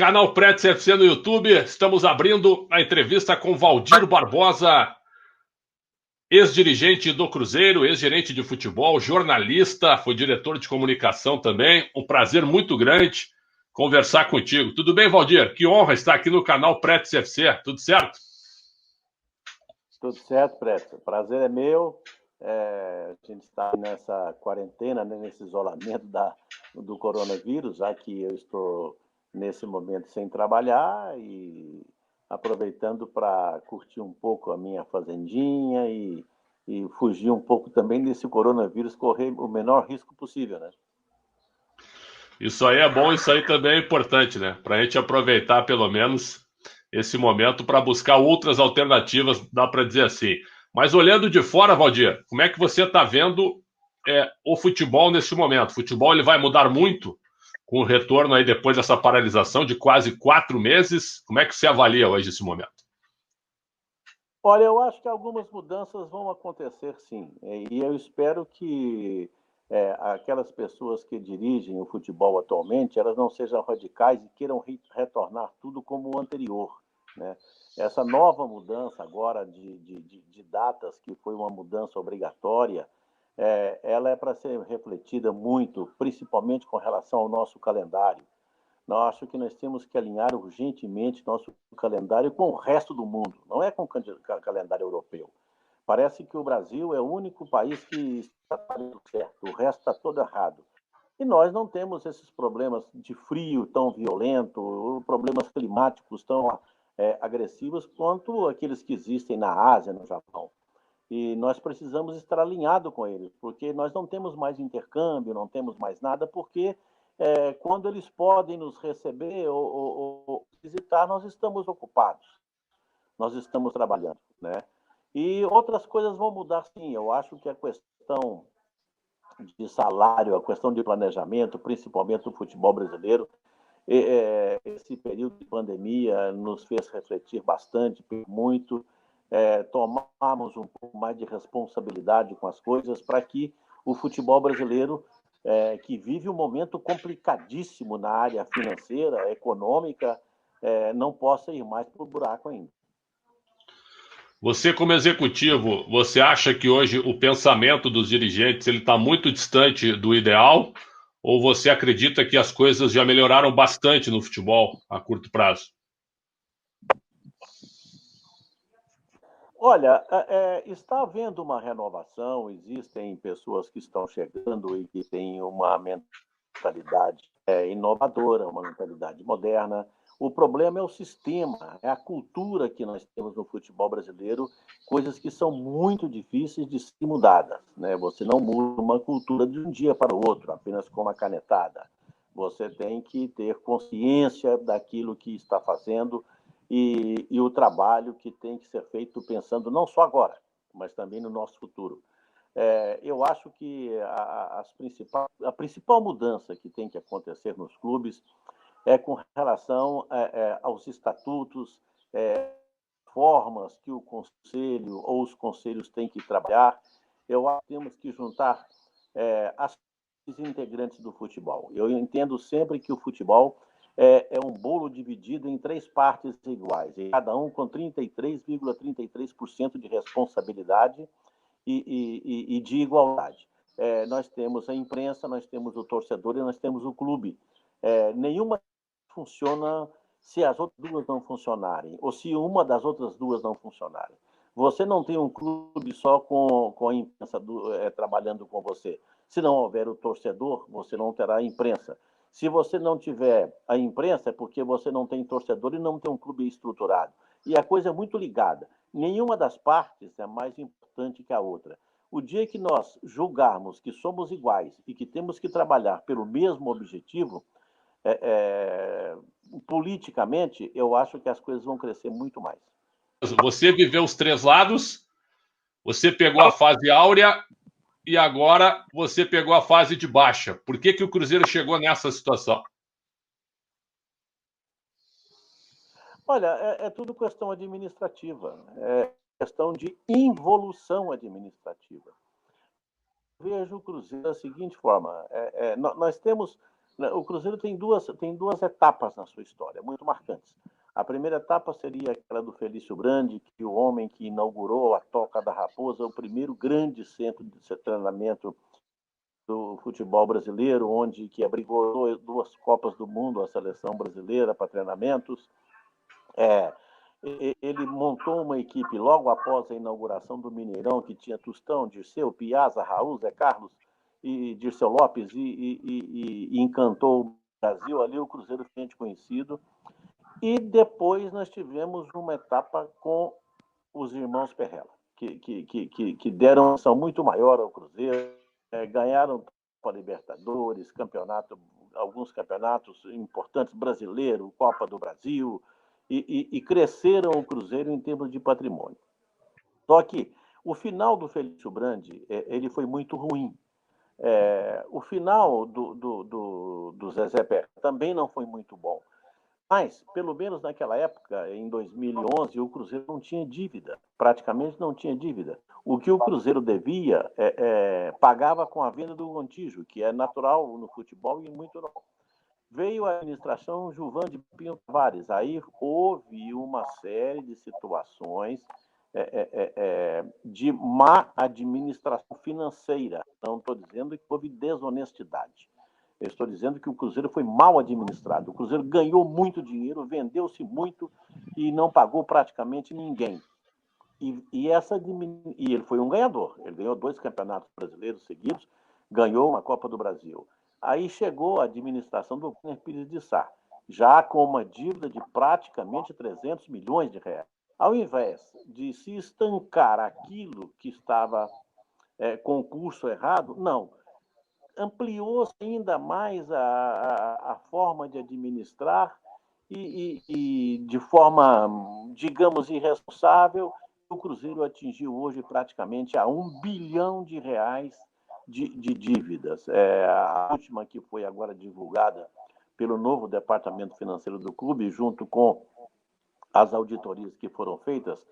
Canal Preto CFC no YouTube, estamos abrindo a entrevista com Valdir Barbosa, ex-dirigente do Cruzeiro, ex-gerente de futebol, jornalista, foi diretor de comunicação também. Um prazer muito grande conversar contigo. Tudo bem, Valdir? Que honra estar aqui no canal Preto CFC. Tudo certo? Tudo certo, Preto. O prazer é meu. A gente está nessa quarentena, né, nesse isolamento do coronavírus, já que eu estou nesse momento sem trabalhar e aproveitando para curtir um pouco a minha fazendinha e fugir um pouco também desse coronavírus, correr o menor risco possível, né? Isso aí é bom, isso aí também é importante, né? Para a gente aproveitar pelo menos esse momento para buscar outras alternativas, dá para dizer assim. Mas olhando de fora, Valdir, como é que você está vendo o futebol nesse momento? O futebol ele vai mudar muito com o retorno aí depois dessa paralisação de quase 4 meses. Como é que você avalia hoje esse momento? Olha, eu acho que algumas mudanças vão acontecer, sim. E eu espero que aquelas pessoas que dirigem o futebol atualmente, elas não sejam radicais e queiram retornar tudo como o anterior, né? Essa nova mudança agora de datas, que foi uma mudança obrigatória, ela é para ser refletida muito, principalmente com relação ao nosso calendário. Eu acho que nós temos que alinhar urgentemente nosso calendário com o resto do mundo, não é com o calendário europeu. Parece que o Brasil é o único país que está fazendo certo, o resto está todo errado. E nós não temos esses problemas de frio tão violento, problemas climáticos tão agressivos quanto aqueles que existem na Ásia, no Japão. E nós precisamos estar alinhados com eles, porque nós não temos mais intercâmbio, não temos mais nada, porque quando eles podem nos receber ou visitar, nós estamos ocupados, nós estamos trabalhando, né? E outras coisas vão mudar, sim. Eu acho que a questão de salário, a questão de planejamento, principalmente no futebol brasileiro, esse período de pandemia nos fez refletir bastante, muito, tomarmos um pouco mais de responsabilidade com as coisas para que o futebol brasileiro, que vive um momento complicadíssimo na área financeira, econômica, não possa ir mais para o buraco ainda. Você, como executivo, você acha que hoje o pensamento dos dirigentes ele está muito distante do ideal? Ou você acredita que as coisas já melhoraram bastante no futebol a curto prazo? Olha, está havendo uma renovação, existem pessoas que estão chegando e que têm uma mentalidade inovadora, uma mentalidade moderna. O problema é o sistema, é a cultura que nós temos no futebol brasileiro, coisas que são muito difíceis de ser mudadas, né? Você não muda uma cultura de um dia para o outro, apenas com uma canetada. Você tem que ter consciência daquilo que está fazendo e o trabalho que tem que ser feito pensando não só agora, mas também no nosso futuro. Eu acho que a principal mudança que tem que acontecer nos clubes é com relação aos estatutos, formas que o conselho ou os conselhos têm que trabalhar. Eu acho que temos que juntar as integrantes do futebol. Eu entendo sempre que o futebol é um bolo dividido em 3 partes iguais, e cada um com 33,33% de responsabilidade e de igualdade. Nós temos a imprensa, nós temos o torcedor e nós temos o clube. Nenhuma funciona se as outras duas não funcionarem, ou se uma das outras duas não funcionarem. Você não tem um clube só com a imprensa trabalhando com você. Se não houver o torcedor, você não terá a imprensa. Se você não tiver a imprensa, é porque você não tem torcedor e não tem um clube estruturado. E a coisa é muito ligada. Nenhuma das partes é mais importante que a outra. O dia que nós julgarmos que somos iguais e que temos que trabalhar pelo mesmo objetivo, politicamente, eu acho que as coisas vão crescer muito mais. Você viveu os 3 lados, você pegou a fase áurea e agora você pegou a fase de baixa. Por que o Cruzeiro chegou nessa situação? Olha, é tudo questão administrativa, é questão de involução administrativa. Vejo o Cruzeiro da seguinte forma: nós temos O Cruzeiro tem duas etapas na sua história, muito marcantes. A primeira etapa seria aquela do Felício Brandi, que o homem que inaugurou a Toca da Raposa, o primeiro grande centro de treinamento do futebol brasileiro, onde que abrigou 2 Copas do Mundo, a seleção brasileira para treinamentos. Ele montou uma equipe logo após a inauguração do Mineirão, que tinha Tostão, Dirceu, Piazza, Raul, Zé Carlos e Dirceu Lopes, e encantou o Brasil. Ali o Cruzeiro que a gente conhecido. E depois nós tivemos uma etapa com os irmãos Perrella, que deram uma ação muito maior ao Cruzeiro, ganharam Copa Libertadores, alguns campeonatos importantes, brasileiro, Copa do Brasil, e cresceram o Cruzeiro em termos de patrimônio. Só que o final do Felício Brandi, ele foi muito ruim. O final do Zezé Perrella também não foi muito bom. Mas, pelo menos naquela época, em 2011, o Cruzeiro não tinha dívida, praticamente não tinha dívida. O que o Cruzeiro devia, pagava com a venda do Gontijo, que é natural no futebol e muito normal. Veio a administração Gilvan de Pinho Tavares, aí houve uma série de situações de má administração financeira. Não estou dizendo que houve desonestidade. Eu estou dizendo que o Cruzeiro foi mal administrado. O Cruzeiro ganhou muito dinheiro, vendeu-se muito e não pagou praticamente ninguém. E ele foi um ganhador. Ele ganhou 2 campeonatos brasileiros seguidos, ganhou uma Copa do Brasil. Aí chegou a administração do Wagner Pires de Sá, já com uma dívida de praticamente 300 milhões de reais. Ao invés de se estancar aquilo que estava com o curso errado, não. Ampliou-se ainda mais a forma de administrar e de forma, digamos, irresponsável, o Cruzeiro atingiu hoje praticamente a R$1 bilhão de dívidas. A última que foi agora divulgada pelo novo departamento financeiro do clube, junto com as auditorias que foram feitas,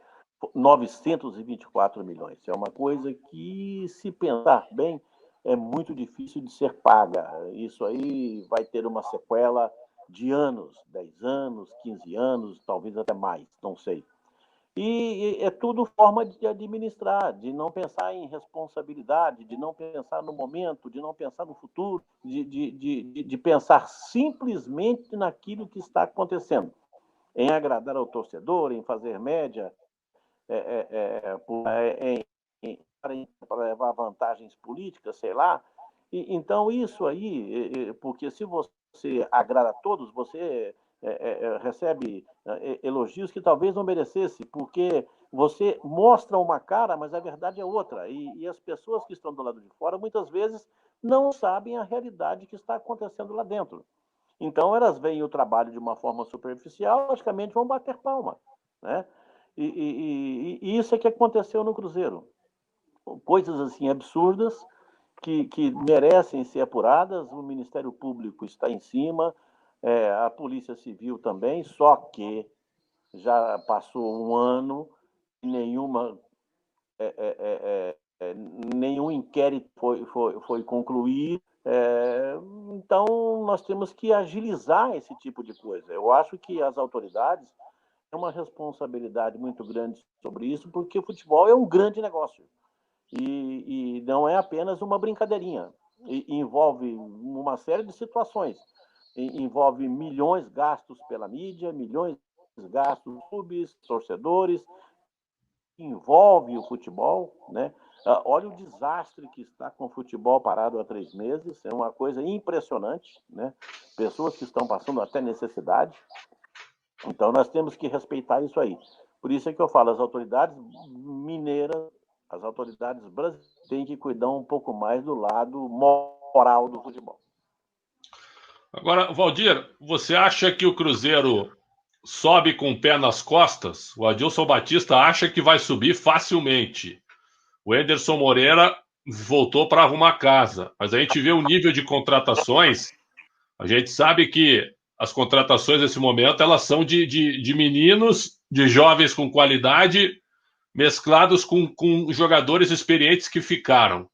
924 milhões. É uma coisa que, se pensar bem, é muito difícil de ser paga. Isso aí vai ter uma sequela de anos, 10 anos, 15 anos, talvez até mais, não sei. E é tudo forma de administrar, de não pensar em responsabilidade, de não pensar no momento, de não pensar no futuro, de pensar simplesmente naquilo que está acontecendo, em agradar ao torcedor, em fazer média, para levar vantagens políticas, sei lá. Então, isso aí, porque se você agrada a todos, você recebe elogios que talvez não merecesse, porque você mostra uma cara, mas a verdade é outra. E as pessoas que estão do lado de fora, muitas vezes, não sabem a realidade que está acontecendo lá dentro. Então, elas veem o trabalho de uma forma superficial, logicamente vão bater palma, né? E isso é que aconteceu no Cruzeiro. Coisas assim absurdas que merecem ser apuradas. O Ministério Público está em cima, a Polícia Civil também, só que já passou um ano e nenhum inquérito foi concluído. Então, nós temos que agilizar esse tipo de coisa. Eu acho que as autoridades têm uma responsabilidade muito grande sobre isso, porque o futebol é um grande negócio. E não é apenas uma brincadeirinha. Envolve uma série de situações. Envolve milhões gastos pela mídia, milhões gastos clubes, torcedores. Envolve o futebol, né? Olha o desastre que está com o futebol parado há 3 meses. É uma coisa impressionante, né? Pessoas que estão passando até necessidade. Então, nós temos que respeitar isso aí. Por isso é que eu falo, as autoridades mineiras, as autoridades brasileiras têm que cuidar um pouco mais do lado moral do futebol. Agora, Valdir, você acha que o Cruzeiro sobe com o pé nas costas? O Adilson Batista acha que vai subir facilmente. O Anderson Moreira voltou para arrumar casa. Mas a gente vê o nível de contratações. A gente sabe que as contratações nesse momento elas são de meninos, de jovens com qualidade, mesclados com jogadores experientes que ficaram.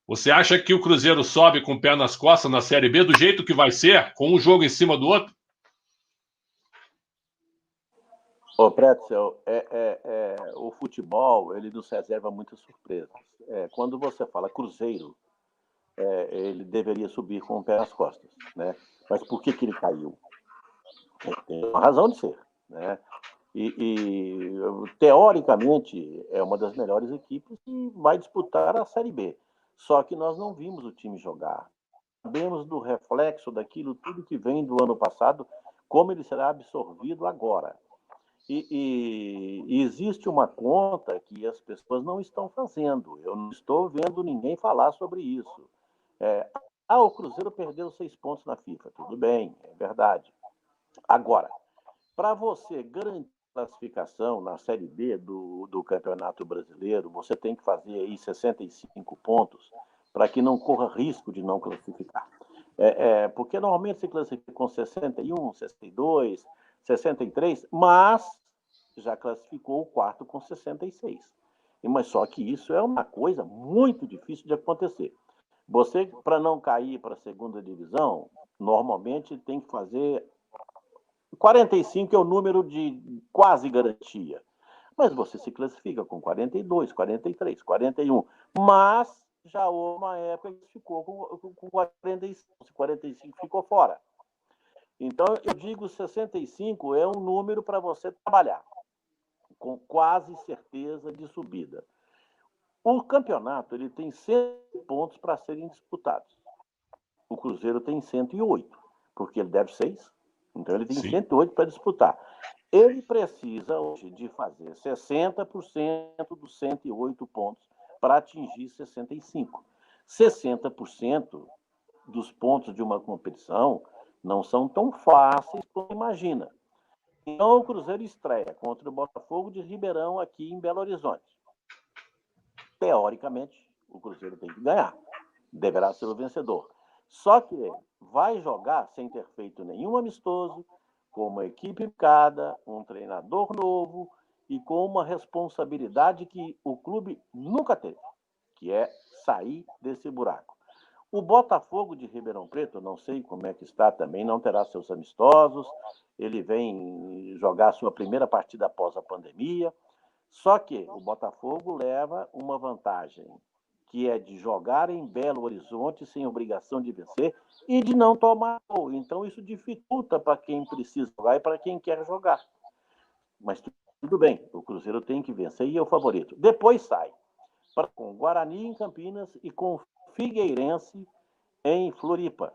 Você acha que o Cruzeiro sobe com o pé nas costas na Série B do jeito que vai ser, com um jogo em cima do outro? Ô, Pretzel, o futebol ele nos reserva muitas surpresas. Quando você fala Cruzeiro, ele deveria subir com o pé nas costas, né? Mas por que ele caiu? Tem uma razão de ser, né? Teoricamente é uma das melhores equipes e vai disputar a Série B. Só que nós não vimos o time jogar. Sabemos do reflexo daquilo tudo que vem do ano passado, como ele será absorvido agora. E existe uma conta que as pessoas não estão fazendo. Eu não estou vendo ninguém falar sobre isso. O Cruzeiro perdeu 6 pontos na FIFA. Tudo bem, é verdade. Agora, para você garantir classificação na Série B do Campeonato Brasileiro, você tem que fazer aí 65 pontos para que não corra risco de não classificar. Porque normalmente se classifica com 61, 62, 63, mas já classificou o quarto com 66. Mas só que isso é uma coisa muito difícil de acontecer. Você, para não cair para a segunda divisão, normalmente tem que fazer 45 é o número de quase garantia. Mas você se classifica com 42, 43, 41. Mas já houve uma época que ficou com 45, 45 ficou fora. Então, eu digo 65 é um número para você trabalhar, com quase certeza de subida. O campeonato ele tem 100 pontos para serem disputados. O Cruzeiro tem 108, porque ele deve 6. Então, ele tem 108 para disputar. Ele precisa hoje de fazer 60% dos 108 pontos para atingir 65. 60% dos pontos de uma competição não são tão fáceis como imagina. Então, o Cruzeiro estreia contra o Botafogo de Ribeirão aqui em Belo Horizonte. Teoricamente, o Cruzeiro tem que ganhar. Deverá ser o vencedor. Só que vai jogar sem ter feito nenhum amistoso, com uma equipe picada, um treinador novo e com uma responsabilidade que o clube nunca teve, que é sair desse buraco. O Botafogo de Ribeirão Preto, não sei como é que está também, não terá seus amistosos, ele vem jogar sua primeira partida após a pandemia, só que o Botafogo leva uma vantagem, que é de jogar em Belo Horizonte sem obrigação de vencer e de não tomar gol. Então, isso dificulta para quem precisa jogar e para quem quer jogar. Mas tudo bem, o Cruzeiro tem que vencer e é o favorito. Depois sai com Guarani em Campinas e com Figueirense em Floripa.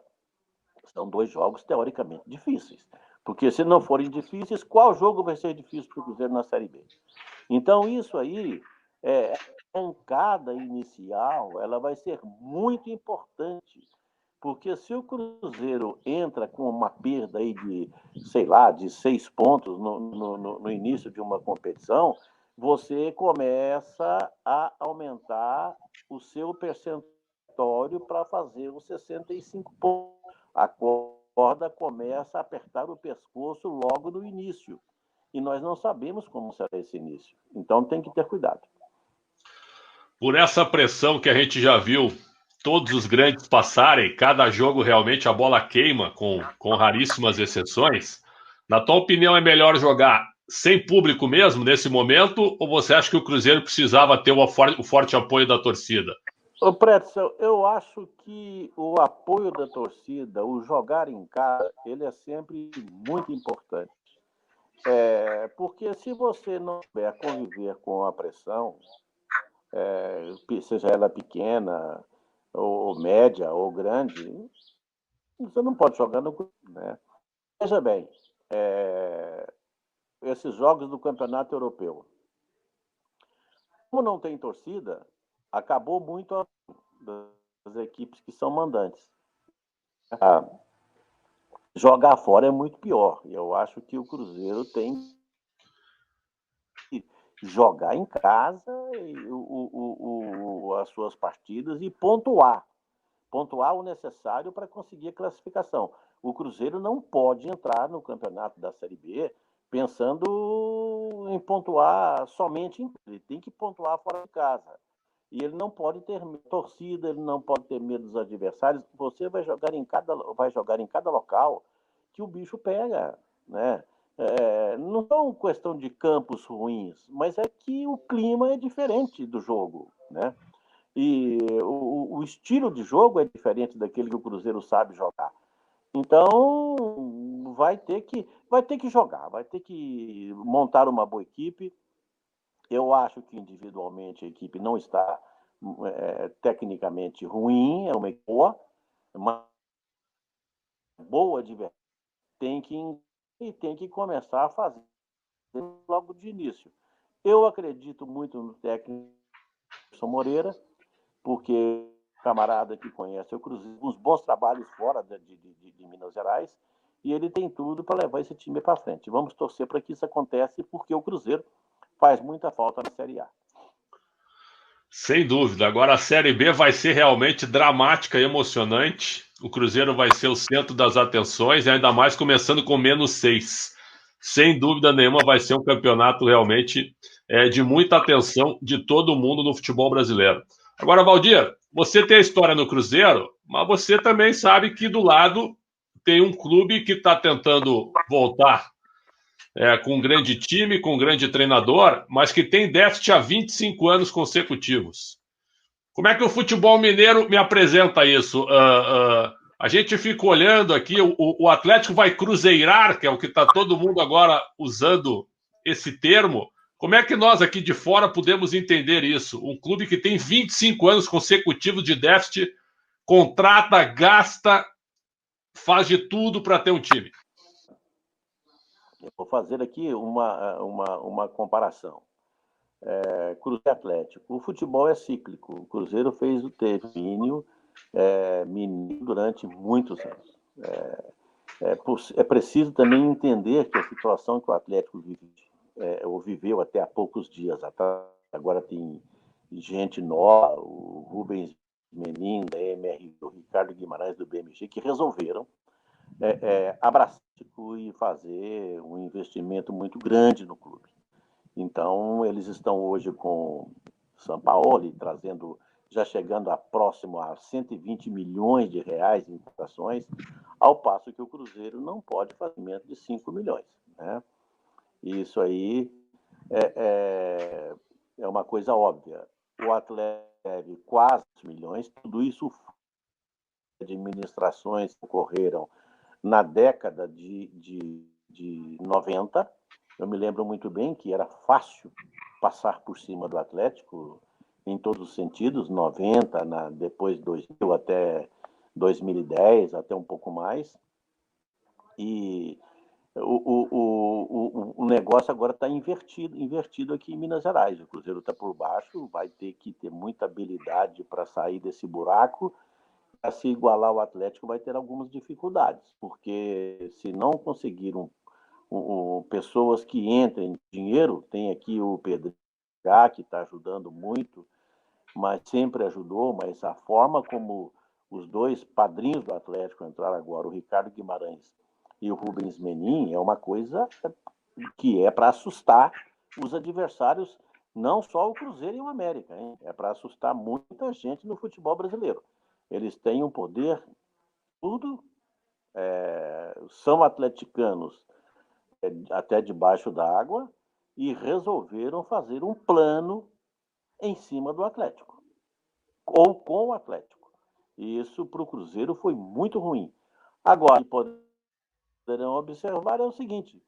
São 2 jogos teoricamente difíceis. Porque se não forem difíceis, qual jogo vai ser difícil para o Cruzeiro na Série B? Então, isso aí, a arrancada inicial, ela vai ser muito importante, porque se o Cruzeiro entra com uma perda aí de, sei lá, de 6 pontos no início de uma competição, você começa a aumentar o seu percentual para fazer os 65 pontos. A corda começa a apertar o pescoço logo no início. E nós não sabemos como será esse início. Então tem que ter cuidado. Por essa pressão que a gente já viu todos os grandes passarem, cada jogo realmente a bola queima, com raríssimas exceções. Na tua opinião, é melhor jogar sem público mesmo nesse momento, ou você acha que o Cruzeiro precisava ter o forte apoio da torcida? Ô, Pretzel, eu acho que o apoio da torcida, o jogar em casa, ele é sempre muito importante. Porque se você não souber conviver com a pressão, seja ela pequena, ou média, ou grande, você não pode jogar no clube, né? Veja bem, esses jogos do Campeonato Europeu. Como não tem torcida, acabou muito das equipes que são mandantes. Jogar fora é muito pior. E eu acho que o Cruzeiro tem que jogar em casa as suas partidas e pontuar. Pontuar o necessário para conseguir a classificação. O Cruzeiro não pode entrar no campeonato da Série B pensando em pontuar somente em casa. Ele tem que pontuar fora de casa. E ele não pode ter torcida, ele não pode ter medo dos adversários. Você vai jogar em cada local que o bicho pega, né? Não é uma questão de campos ruins, mas é que o clima é diferente do jogo, né? E o estilo de jogo é diferente daquele que o Cruzeiro sabe jogar. Então, vai ter que jogar, vai ter que montar uma boa equipe. Eu acho que individualmente a equipe não está tecnicamente ruim, é uma equipe boa, uma boa de verdade. Tem que começar a fazer logo de início. Eu acredito muito no técnico Moreira, porque camarada que conhece o Cruzeiro, uns bons trabalhos fora de Minas Gerais, e ele tem tudo para levar esse time para frente. Vamos torcer para que isso aconteça, porque o Cruzeiro faz muita falta na Série A. Sem dúvida. Agora a Série B vai ser realmente dramática e emocionante. O Cruzeiro vai ser o centro das atenções, ainda mais começando com -6. Sem dúvida nenhuma, vai ser um campeonato realmente de muita atenção de todo mundo no futebol brasileiro. Agora, Valdir, você tem a história no Cruzeiro, mas você também sabe que do lado tem um clube que está tentando voltar com um grande time, com um grande treinador, mas que tem déficit há 25 anos consecutivos. Como é que o futebol mineiro me apresenta isso? A gente fica olhando aqui, o Atlético vai cruzeirar, que é o que está todo mundo agora usando esse termo. Como é que nós aqui de fora podemos entender isso? Um clube que tem 25 anos consecutivos de déficit, contrata, gasta, faz de tudo para ter um time. Eu vou fazer aqui uma comparação. Cruzeiro Atlético. O futebol é cíclico. O Cruzeiro fez o domínio mineiro durante muitos anos. É preciso também entender que a situação que o Atlético viveu até há poucos dias atrás, agora tem gente nova, o Rubens Menin, da MR, o Ricardo Guimarães, do BMG, que resolveram abraçar e fazer um investimento muito grande no clube. Então, eles estão hoje com São Paulo, trazendo, já chegando próximo a 120 milhões de reais em importações, ao passo que o Cruzeiro não pode fazer menos de 5 milhões. Né? Isso aí é uma coisa óbvia. O Atlético deve quase milhões, tudo isso administrações que ocorreram na década de 90. Eu me lembro muito bem que era fácil passar por cima do Atlético em todos os sentidos, 90, depois 2000 até 2010, até um pouco mais. E o negócio agora está invertido aqui em Minas Gerais. O Cruzeiro está por baixo, vai ter que ter muita habilidade para sair desse buraco. Para se igualar ao Atlético, vai ter algumas dificuldades, porque se não conseguir pessoas que entrem dinheiro, tem aqui o Pedro, que está ajudando muito, mas sempre ajudou, mas a forma como os dois padrinhos do Atlético entraram agora, o Ricardo Guimarães e o Rubens Menin, é uma coisa que é para assustar os adversários, não só o Cruzeiro e o América, hein? É para assustar muita gente no futebol brasileiro. Eles têm um poder, tudo, são atleticanos até debaixo d'água e resolveram fazer um plano em cima do Atlético, ou com o Atlético. E isso para o Cruzeiro foi muito ruim. Agora, poderão observar é o seguinte: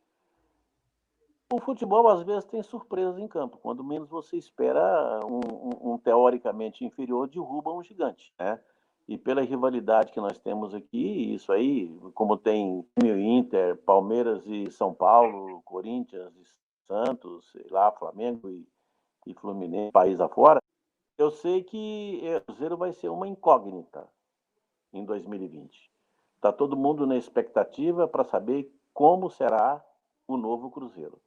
o futebol às vezes tem surpresas em campo. Quando menos você espera, um teoricamente inferior derruba um gigante, né? E pela rivalidade que nós temos aqui, isso aí, como tem Inter, Palmeiras e São Paulo, Corinthians e Santos, sei lá, Flamengo e Fluminense, país afora, eu sei que o Cruzeiro vai ser uma incógnita em 2020. Está todo mundo na expectativa para saber como será o novo Cruzeiro.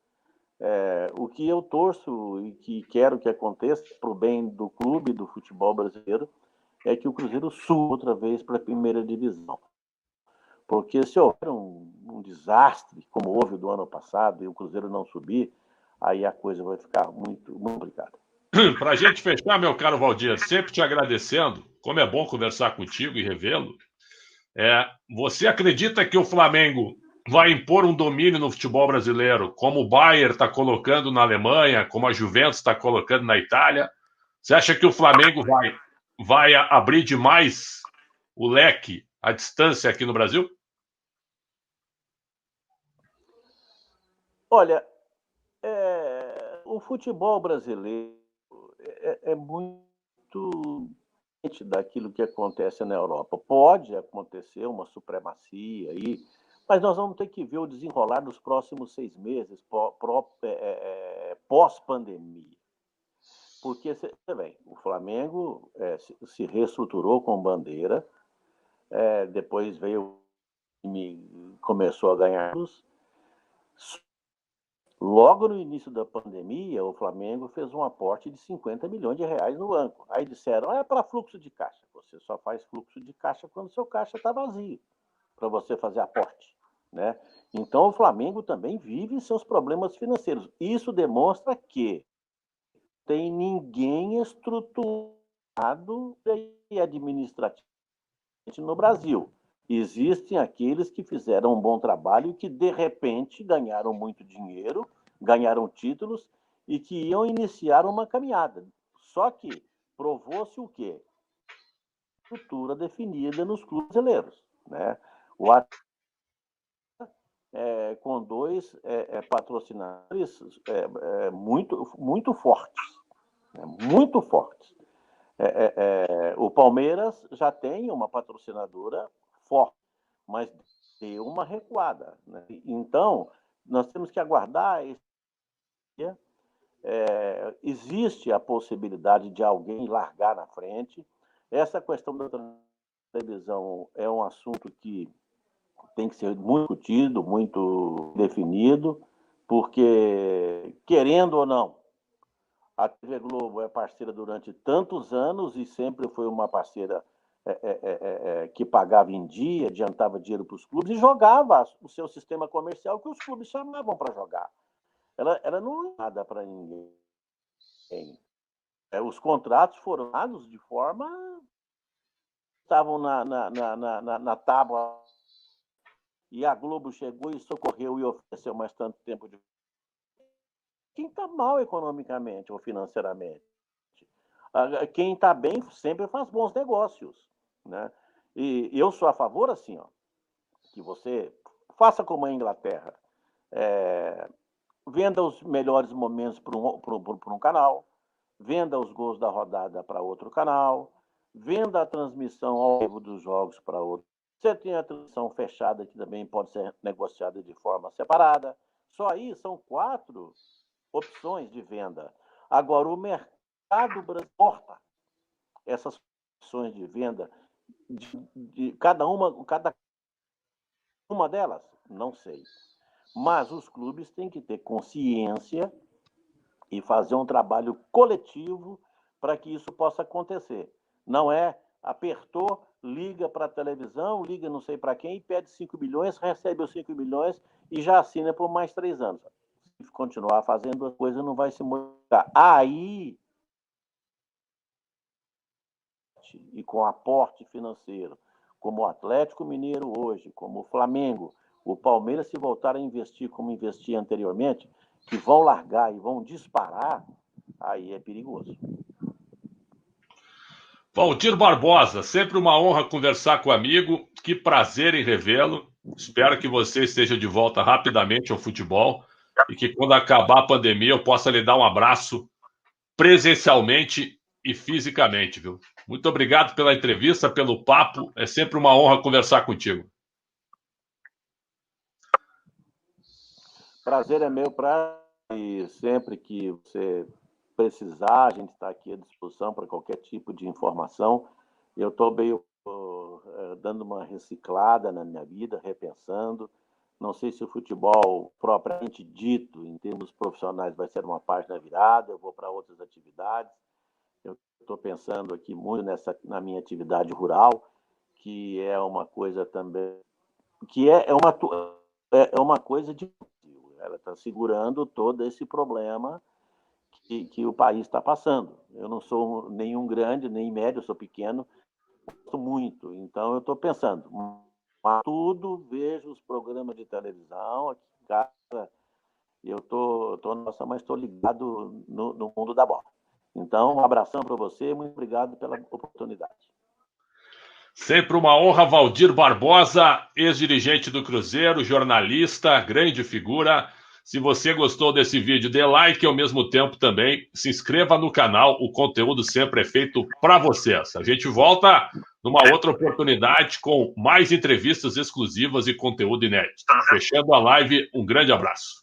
O que eu torço e que quero que aconteça para o bem do clube, do futebol brasileiro, é que o Cruzeiro suba outra vez para a primeira divisão. Porque se houver um desastre, como houve do ano passado, e o Cruzeiro não subir, aí a coisa vai ficar muito, muito complicada. para a gente fechar, meu caro Valdir, sempre te agradecendo, como é bom conversar contigo e revê-lo. Você acredita que o Flamengo vai impor um domínio no futebol brasileiro, como o Bayern está colocando na Alemanha, como a Juventus está colocando na Itália? Você acha que o Flamengo vai abrir demais o leque, a distância aqui no Brasil? Olha, o futebol brasileiro é muito diferente daquilo que acontece na Europa. Pode acontecer uma supremacia aí, mas nós vamos ter que ver o desenrolar dos próximos 6 meses pós-pandemia. Porque, você vê, o Flamengo se reestruturou com Bandeira, depois veio e começou a ganhar. Logo no início da pandemia, o Flamengo fez um aporte de 50 milhões de reais no banco. Aí disseram, é para fluxo de caixa. Você só faz fluxo de caixa quando o seu caixa está vazio, para você fazer aporte. Né? Então, o Flamengo também vive seus problemas financeiros. Isso demonstra que tem ninguém estruturado e administrativo no Brasil. Existem aqueles que fizeram um bom trabalho e que, de repente, ganharam muito dinheiro, ganharam títulos e que iam iniciar uma caminhada. Só que provou-se o quê? Estrutura definida nos clubes brasileiros. Né? O com dois patrocinadores muito fortes. Muito fortes. O Palmeiras já tem uma patrocinadora forte, mas deu uma recuada. Né? Então, nós temos que aguardar. Existe a possibilidade de alguém largar na frente. Essa questão da televisão é um assunto que tem que ser muito discutido, muito definido, porque, querendo ou não, a TV Globo é parceira durante tantos anos e sempre foi uma parceira que pagava em dia, adiantava dinheiro para os clubes e jogava o seu sistema comercial que os clubes chamavam para jogar. Ela não é nada para ninguém. Os contratos foram dados de forma... estavam na tábua e a Globo chegou e socorreu e ofereceu mais tanto tempo de... Quem está mal economicamente ou financeiramente? Quem está bem sempre faz bons negócios. Né? E eu sou a favor, assim, que você faça como a Inglaterra. Venda os melhores momentos para um canal, venda os gols da rodada para outro canal, venda a transmissão ao vivo dos jogos para outro. Você tem a transmissão fechada, que também pode ser negociada de forma separada. Só aí são 4 opções de venda. Agora, o mercado transporta essas opções de venda de cada uma delas, não sei. Mas os clubes têm que ter consciência e fazer um trabalho coletivo para que isso possa acontecer. Não é apertou, liga para a televisão, liga não sei para quem, pede 5 milhões, recebe os 5 milhões e já assina por mais 3 anos. Se continuar fazendo a coisa, não vai se mudar. Aí, e com aporte financeiro, como o Atlético Mineiro hoje, como o Flamengo, o Palmeiras, se voltar a investir como investia anteriormente, que vão largar e vão disparar, aí é perigoso. Valdir Barbosa, sempre uma honra conversar com o amigo. Que prazer em revê-lo. Espero que você esteja de volta rapidamente ao futebol e que quando acabar a pandemia eu possa lhe dar um abraço presencialmente e fisicamente, viu? Muito obrigado pela entrevista, pelo papo. É sempre uma honra conversar contigo. Prazer é meu, e sempre que você precisar, a gente está aqui à disposição para qualquer tipo de informação. Eu estou meio dando uma reciclada na minha vida, repensando. Não sei se o futebol propriamente dito, em termos profissionais, vai ser uma página virada, eu vou para outras atividades. Eu estou pensando aqui muito na minha atividade rural, que é uma coisa também, que é uma coisa de... Ela está segurando todo esse problema que o país está passando. Eu não sou nenhum grande, nem médio, eu sou pequeno, gosto muito. Então, eu estou pensando, mas tudo, vejo os programas de televisão aqui em casa, eu nossa, mas estou ligado no mundo da bola. Então, um abração para você, muito obrigado pela oportunidade. Sempre uma honra, Valdir Barbosa, ex-dirigente do Cruzeiro, jornalista, grande figura. Se você gostou desse vídeo, dê like e ao mesmo tempo também se inscreva no canal. O conteúdo sempre é feito para vocês. A gente volta numa outra oportunidade com mais entrevistas exclusivas e conteúdo inédito. Fechando a live, um grande abraço.